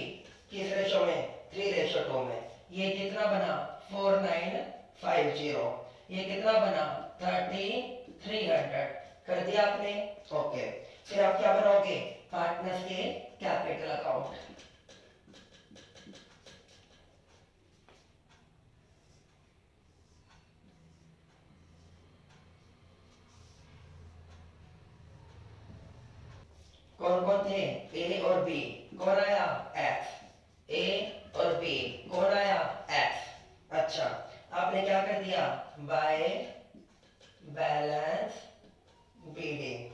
किस रेशो में 3:2 में। ये कितना बना 4950, ये कितना बना 3300, कर दिया आपने, ओके। फिर आप क्या बनाओगे, पार्टनर्स के कैपिटल अकाउंट। कौन कौन थे, ए और बी, कौन आया एक्स, ए और बी कौन आया एक्स। अच्छा, आपने क्या कर दिया, बाय बैलेंस बीडिंग।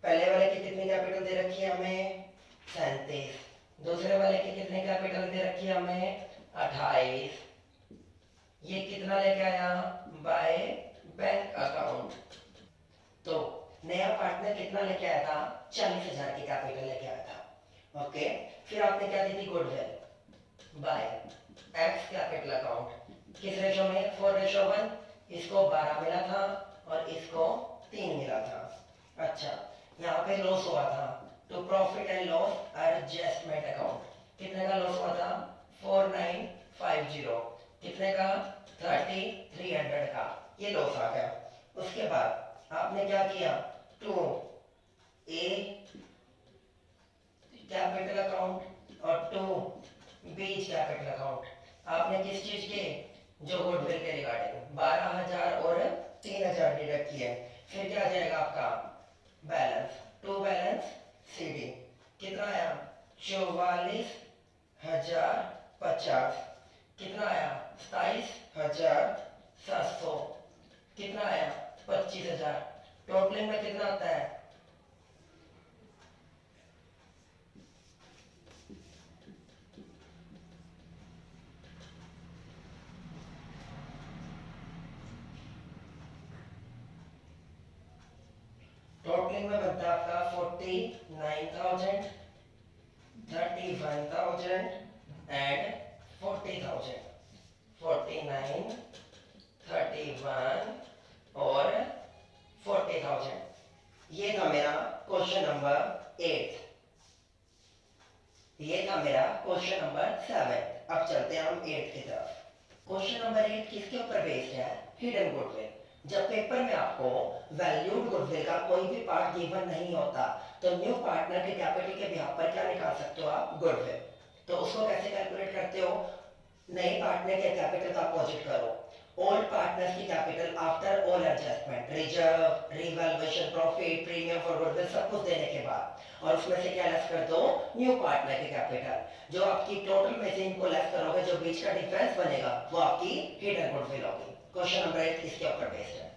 पहले वाले की कितनी कैपिटल दे रखी है हमें 37, दूसरे वाले की कितनी कैपिटल दे रखी है हमें 28। ये कितना लेके आया, बाय बैंक अकाउंट। तो नया पार्टनर कितना लेके आया था 40,000 की कैपिटल लेके आया था, ओके। फिर आपने क्या दी थी goodwill, by X capital account, किस रेशो में 4:1। इसको 12 मिला था और इसको 3 मिला था। अच्छा, यहाँ पे लॉस हुआ था, तो profit and loss adjustment account, कितने का लॉस हुआ था 4950, कितने का 3300 का, ये लॉस आ गया। उसके बाद आपने क्या किया, टू ए कैपिटल अकाउंट और टू बी कैपिटल अकाउंट। आपने किस चीज के, जो गुडविल के रिगार्डिंग 12,000 और 3,000 डिडक्ट किए। फिर क्या आ जाएगा आपका बैलेंस, टू बैलेंस सीडी, कितना आया 44,050, कितना आया 27,700, कितना आया 25,000। टोटलिंग में कितना आता है, टोटलिंग में बनता है आपका 49,000, 31,000 एंड 40,000। 49, 31 और 40,000। ये था मेरा क्वेश्चन नंबर 8, ये था मेरा क्वेश्चन नंबर 7। अब चलते हैं हम 8 की तरफ। क्वेश्चन नंबर 8 किसके ऊपर बेस्ड है, हिडन गुडविल। जब पेपर में आपको वैल्यूड गुडविल का कोई भी पार्ट गिवन नहीं होता, तो न्यू पार्टनर के कैपिटल के बिहाफ पर क्या निकाल सकते हो आप, गुडविल। तो उसको कैसे कैलकुलेट करते हो, नए पार्टनर के कैपिटल का अपोजिट करो, ओल्ड पार्टनर्स की capital after all adjustment, reserve, revaluation, profit, premium for goodwill सब कुछ देने के बाद, और उसमें से क्या लेस कर दो, न्यू पार्टनर की कैपिटल। जो आपकी टोटल में से इनको लेस करोगे, जो बीच का डिफरेंस बनेगा वो आपकी हिडन गुडविल होगी। क्वेश्चन नंबर 8 इसके ऊपर बेस्ड है।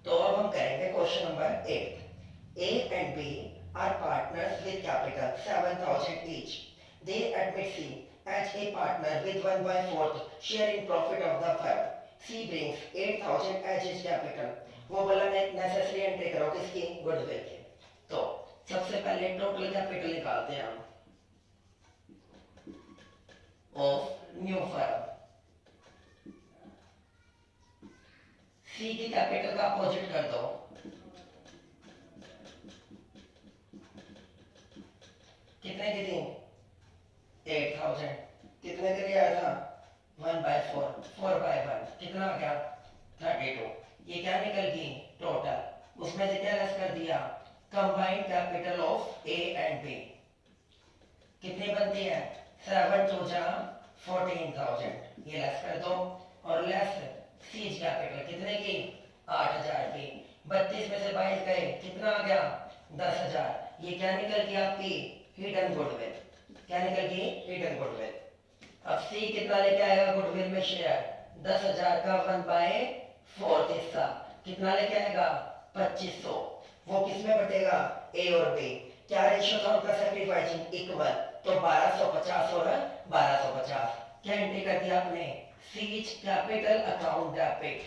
तो अब हम करेंगे question number 8। A and B are partners with capital 7,000 each. They admit C as a partner with 1/4 share in profit of the firm. C brings 8,000 as his capital. वो बोला necessary entry करो किसकी, goodwill की। तो सबसे पहले total capital निकालते हैं हम ऑफ न्यू फर्म। सी की कैपिटल का अपोजिट कर दो, कितने की थी 8,000, कितने के लिए आया था 1/4, 4/1 कितना आ गया 32। ये क्या निकल गई टोटल, उसमें से क्या लेस कर दिया combined capital of A and B, कितनी बनती है 7 2 जा 14,000, ये लेस कर दो और लेस सीज कैपिटल कितने की 8,000 की। 32 में से 22 गए, कितना आ गया 10,000। ये क्या निकल गई आपकी हिडन गुडविल, क्या निकल गई हिडन गुडविल। अब सी कितना लेके आएगा गुडविल में शेयर 10,000 का 1/4 हिस्सा, कितना लेके आएगा 2500। वो किस में बटेगा ए और बी। क्या रेशियो था उनका सैक्रिफाइसिंग इक्वल, तो 1250 और 1250। क्या एंट्री कर दिया आपने सीज कैपिटल अकाउंट डेबिट,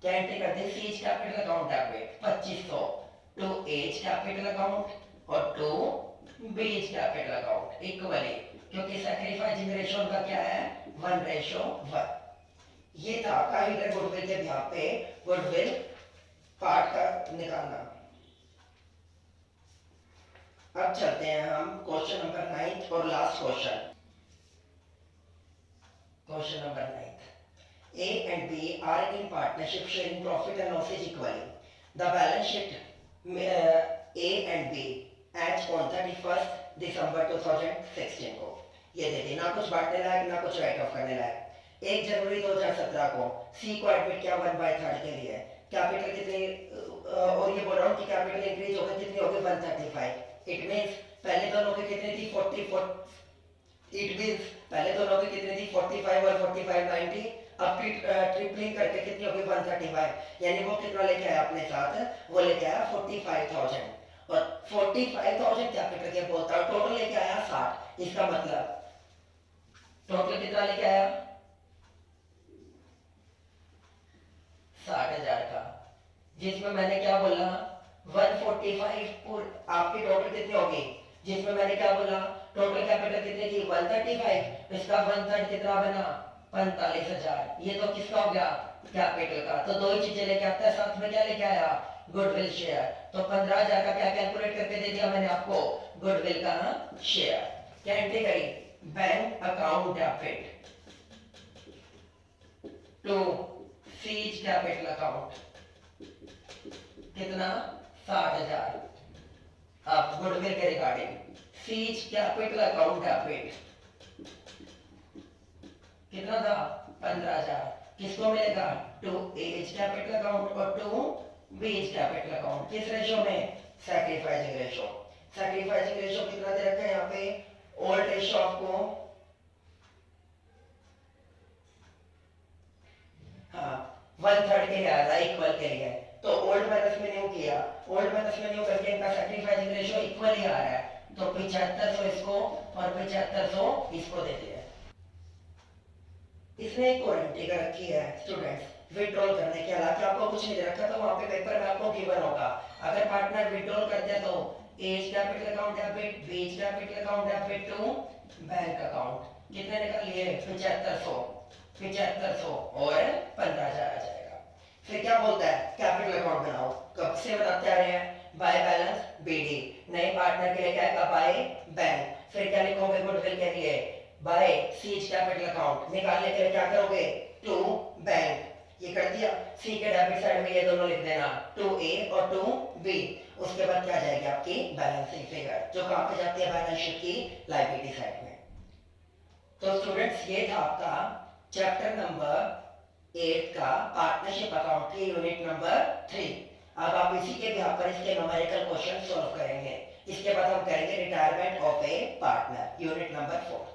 क्या एंट्री कर दी C's capital account debit 2500 to A's capital account और to B's capital account equally, क्योंकि सैक्रिफाइसिंग रेशियो का क्या है 1:1। ये था काइंडर गुडविल के बिहाफ पे गुडविल पार्ट का निकालना। अब चलते हैं हम क्वेश्चन नंबर 9 और last question. Question number 9, A and B are in partnership sharing profit and losses equally. The balance sheet A and B as on 31st दिसंबर 2016 को। ये देखिए ना कुछ बांटने लायक ना कुछ राइट ऑफ करने लायक। 1 जनवरी 2017 को सी को एडमिट किया 1/3 के लिए, कैपिटल कितनी और ये बोल रहा हूँ कि कैपिटल इंक्रीज होकर कितनी होगी 135। इट मींस पहले दोनों की कितनी थी 44, इट मींस पहले दोनों की कितनी थी 45 और 45 90, अब ट्रिपलिंग करके कितनी होगी 135, यानी वो कितना लेके आया अपने साथ, वो लेके आया 45,000 और 45,000 कैपिटल के बोलता है टोटल लेके आया 60। इसका मतलब टोटल कितना लेके आया 60,000 का, जिसमें मैंने क्या बोला 145 आपकी टोटल कितनी होगी, जिसमें मैंने क्या बोला टोटल कैपिटल कितनी थी 135, इसका 1/3 कितना बना 45,000। ये तो किसका हो गया कैपिटल का। तो दो ही चीजें लेके आता है, साथ में क्या लेके आया गुडविल शेयर। तो 15,000 का क्या कैलकुलेट करके दे दिया मैंने आपको गुडविल का शेयर। क्या एंट्री करी bank account debit to C's capital account, कितना 60,000। अब गुडविल के regarding C's capital account debit कितना था 15,000, किसको मिलेगा टू एज कैपिटल अकाउंट और टू बीज कैपिटल अकाउंट। किस रेशियो में सैक्रिफाइसिंग रेशियो। सैक्रिफाइसिंग रेशियो कितना दे रखा है यहाँ पे ओल्ड रेशियो आपको, हाँ 1/3 के लिए आ रहा है इक्वल के लिए, तो ओल्ड माइनस में न्यू किया, ओल्ड माइनस में न्यू करके इनका सैक्रिफाइसिंग रेशियो इक्वल ही आ रहा है, तो 7500 इसको और 7500 इसको दे दिया। इसने एक वारंटी का रखी है स्टूडेंट्स विड्रॉल करने के, हालांकि आपको कुछ नहीं दे रखा, तो वहां पे पेपर में आपको गिवन होगा अगर पार्टनर विड्रॉल करते हैं तो A's capital account debit B's capital account debit to bank account, कितने निकाल लिए 7500 और 15,000 आ जाएगा। फिर क्या बोलता है कैपिटल अकाउंट बनाओ, कब से बनाते आ रहे हैं बाय बैलेंस बीडी, नए पार्टनर के लिए क्या आएगा बाय बैंक, फिर क्या लिखोगे गुडविल के लिए बाय सीज कैपिटल अकाउंट, निकालने के लिए क्या करोगे टू बैंक, ये कर दिया। सी के डेबिट साइड में ये दोनों लिख देना टू ए और टू बी, उसके बाद क्या जाएगी आपकी बैलेंसिंग फिगर जो कहां पे जाती है बैलेंस शीट की लायबिलिटी साइड में। तो स्टूडेंट्स ये था आपका चैप्टर नंबर 8 का पार्टनरशिप अकाउंट की यूनिट नंबर 3। अब आप इसी के बिहार पर इसके न्यूमेरिकल क्वेश्चन सॉल्व करेंगे। इसके बाद हम करेंगे retirement of a partner unit number 4।